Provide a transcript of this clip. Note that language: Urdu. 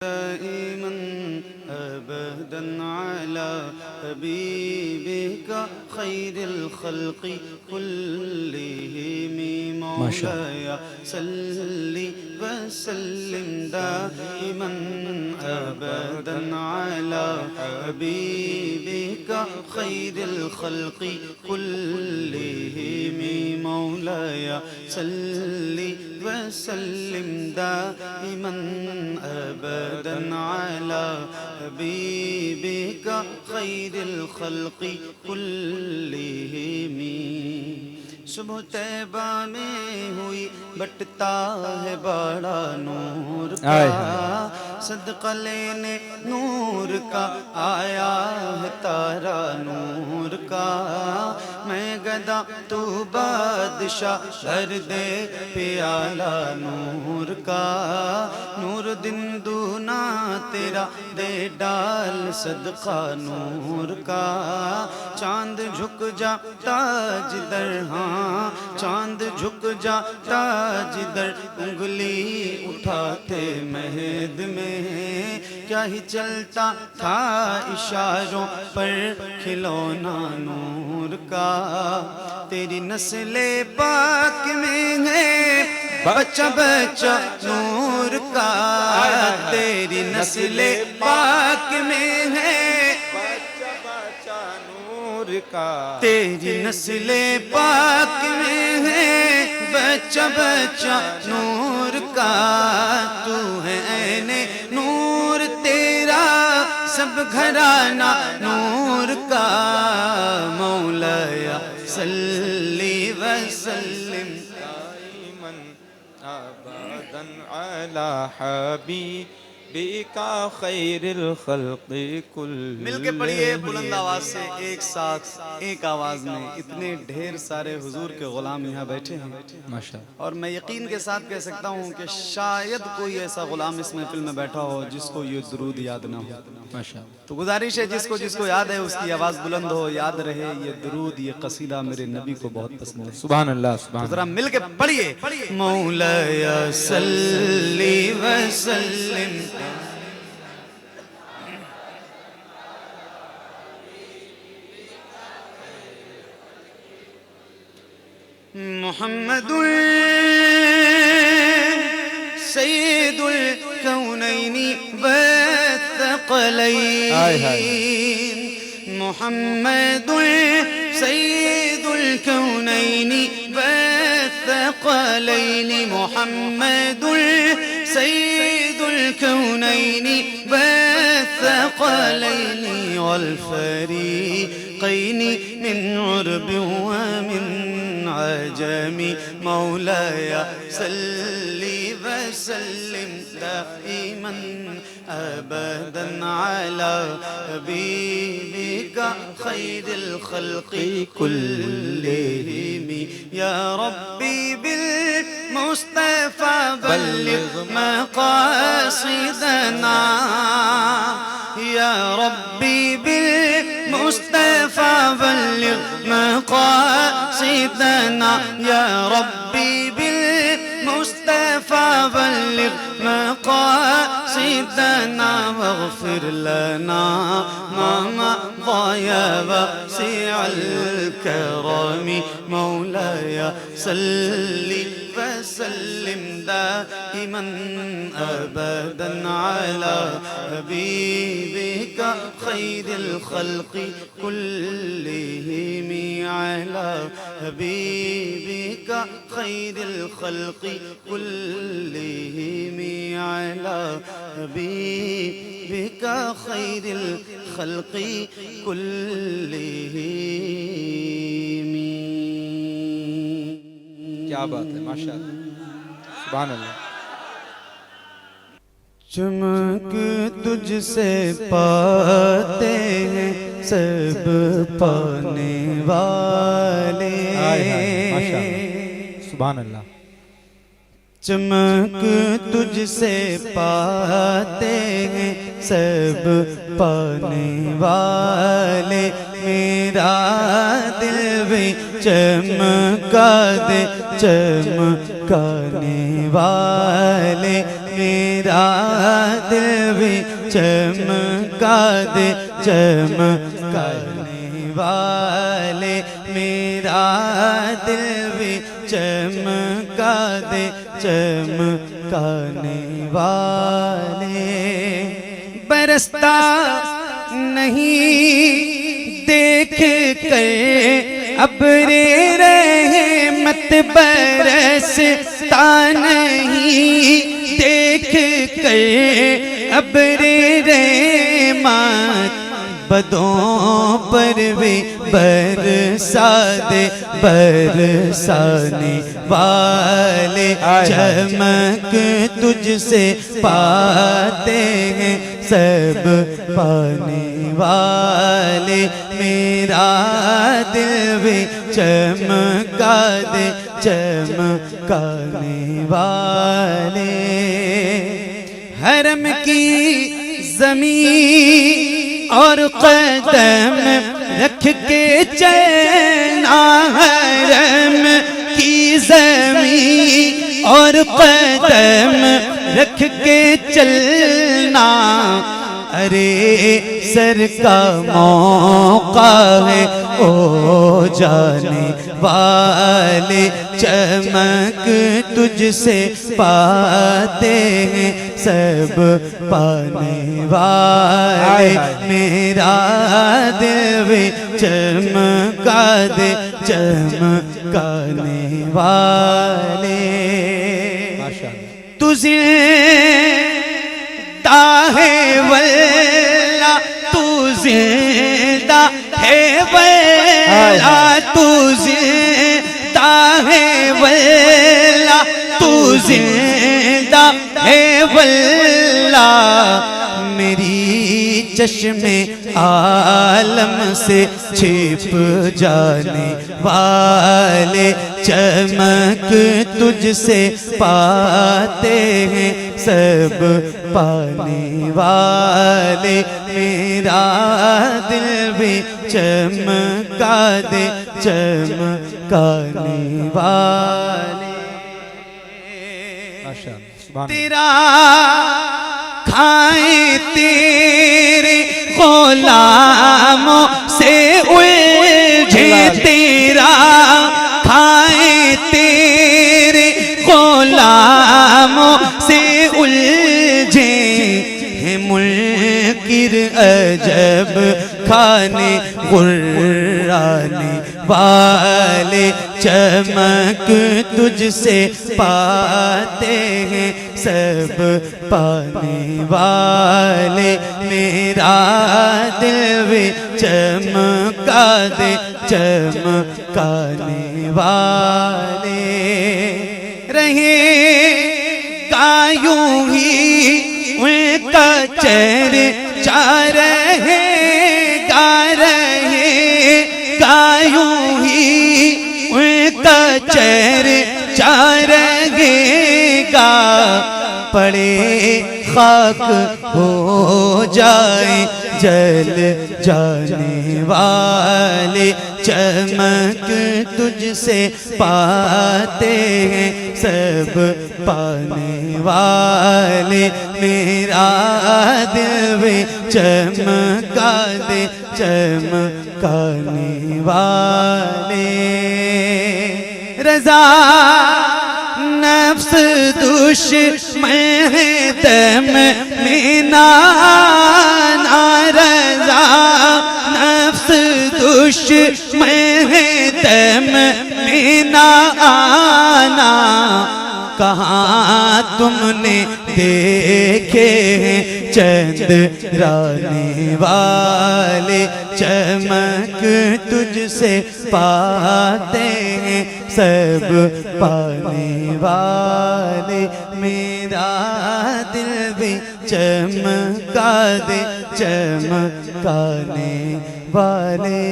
دائما أبدا على حبيبك خير الخلق كلهم مولاي صل وسلم دائما أبدا على حبيبك خير الخلق كلهم مولاي صل وسلم دائما أبدا على حبيبك خير الخلق كلهم صبح طیبہ میں ہوئی بٹتا ہے بڑا نور کا صدقہ لینے نور کا آیا ہے تارا نور کا میں گدا تو بادشاہ بھر دے پیالہ نور کا نور دن دونا تیرا دے ڈال صدقہ نور کا چاند جھک جاتا جدھر ہاں چاند جھک جاتا جدھر انگلی اٹھاتے مہد میں کیا ہی چلتا تھا اشاروں پر کھلونا نور کا تیری نسل پاک میں ہے بچہ بچہ نور کا تیری نسل پاک میں ہے تیری نسل پاک میں ہے بچہ بچہ نور کا تو ہے عین نور تیرا سب گھرانہ نور کا مولاي صلی وسلم دائما ابدا على حبیبک خیر الخلق کلهم مل کے پڑھیے بلند آواز سے ایک ساتھ ایک آواز میں اتنے ڈھیر سارے حضور کے غلام یہاں بیٹھے ہیں ماشاءاللہ اور میں یقین کے ساتھ کہہ سکتا ہوں کہ شاید کوئی ایسا غلام اس محفل میں بیٹھا ہو جس کو یہ درود یاد نہ ہو ماشاءاللہ تو گزارش ہے جس کو یاد ہے اس کی آواز بلند ہو یاد رہے یہ درود یہ قصیدہ میرے نبی کو بہت پسند ہے سبحان اللہ سبحان اللہ ذرا مل کے پڑھیے مولاي صلی وسلم محمد سید الکونین والثقلین محمد سید الکونین والثقلین محمد سید الکونین والثقلین والفریقین من عرب ومن عجمی مولاي صلی وسلم دائما ابدا على حبیبک خیر الخلق كلهم یا ربی بالمصطفى بلغ مقاصدنا یا ربی بالمصطفى بلغ مقاصدنا یا ربی بالمصطفى بلغ مقاصدنا واغفر لنا ما مضى يا واسع الكرم مولاي صل وسلم دائما ابدا على حبيبك خير الخلق كلهم على حبيبك خير الخلق كلهم على حبيبك خير الخلق كلهم کیا بات ہے ماشاءاللہ سبحان اللہ چمک تجھ سے پاتے ہیں سب پانے والے سبحان اللہ چمک تجھ سے پاتے ہیں سب پانے والے میرا دل بھی چمکا دے چمکانے والے میرا دل بھی چمکا دے چمکانے والے، میرا دل بھی چمکا دے چمکانے والے۔ برستا نہیں دیکھ کر ابر رحمت، برستا نہیں دیکھ کر ابر رحمت، بدوں پر بھی برسا دے برسانے والے۔ چمک تجھ سے پاتے ہیں سب پانے والے، میرا دل بھی چمکا دے چمکانے والے۔ حرم کی زمین اور قدم رکھ کے چلنا، حرم کی زمین اور قدم رکھ کے چلنا، ارے سر کا موقع ہے او جانے والے۔ چمک تجھ سے پاتے ہیں سب پانے والے، میرا دل بھی چمکا دے چمکانے والے۔ تو زندہ ہے واللہ، تو زندہ ہے واللہ، تو زندہ ہے واللہ، تو زندہ ہے واللہ۔ میری چشم عالم سے چھپ جانے والے، چمک تجھ سے پاتے ہیں سب پانے والے، میرا دل بھی چمکا دے چمکانے والے۔ تیرا کھائیں تیرے غلاموں سے الجھے، تیرا کھائیں تیرے غلاموں سے الجھے ہیں منکر عجب کھانے غرانے والے، چمک تجھ سے پاتے ہیں سب پانے والے، میرا دل بھی چمکا دے چمکانے والے۔ رہے گا یوں ہی ان کا چرچا، رہے گا یوں ہی ان کا چرچا رہے گا، پڑے خاک ہو جائے جل جانے والے، چمک تجھ سے پاتے ہیں سب پانے والے، میرا دل بھی چمکا دے چمکانے والے۔ رضا نفس دشمن ہے دم میں نانا، رضا نفس دشمن ہے دم میں نانا، کہاں تم نے دیکھے ہیں چندرانے والے، چمک تجھ سے پاتے ہیں سب پانے والے، میرا دل بھی چمکا دے چمکانے والے۔